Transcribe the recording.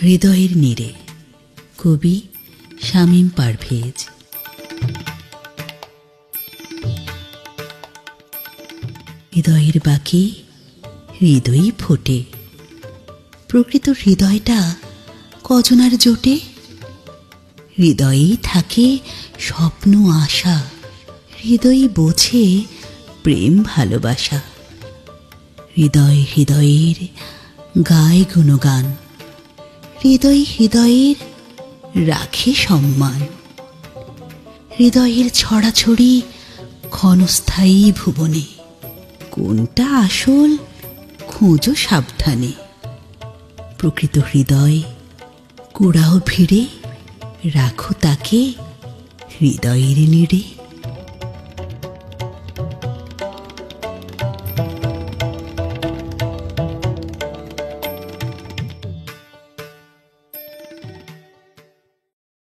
হৃদয়ের নীড়ে, কবি শামীম পারভেজ। হৃদয়ের বাকি হৃদয়ই ফোটে, প্রকৃত হৃদয়টা কজনার জোটে। হৃদয়েই থাকে স্বপ্ন আশা, হৃদয়ই বোঝে প্রেম ভালোবাসা। হৃদয় হৃদয়ের গায় গুণগান, হৃদয় হৃদয়ের রাখে সম্মান। হৃদয়ের ছড়াছড়ি ক্ষণস্থায়ী ভুবনে, কোনটা আসল খোঁজো সাবধানে। প্রকৃত হৃদয় কুড়াও ভিড়ে, রাখো তাকে হৃদয়ের নীড়ে।